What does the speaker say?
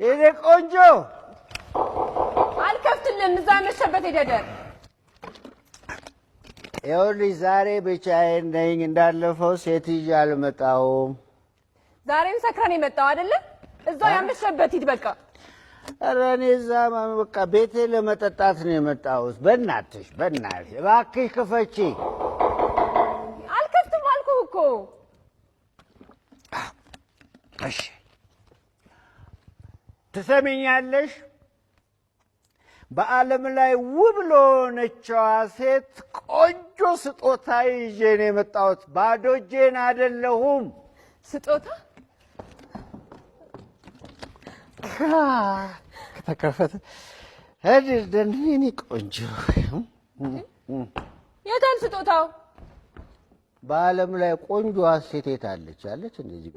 እኔ ቆንጆ አልከፍትልም። እዛ መሸበት ሄደደር ይኸውልሽ ዛሬ ብቻዬን ነኝ። እንዳለፈው ሴት ይዤ አልመጣሁም። ዛሬም ሰክረን የመጣው አይደለ? እዛው ያመሸበት ሂድ በቃ። ኧረ እኔ እዛ በቃ ቤቴ ለመጠጣት ነው የመጣሁት። በእናትሽ እባክሽ ክፈቺ። አልከፍትም አልኩህ እኮ። እሺ ትሰሚኛለሽ? በዓለም ላይ ውብ ለሆነችዋ ሴት ቆንጆ ስጦታ ይዤ ነው የመጣሁት። ባዶ እጄን አይደለሁም። ስጦታ ከተከፈተ እኔ ቆንጆ የታል ስጦታው? በዓለም ላይ ቆንጆ ሴት የት አለች? እንደዚህ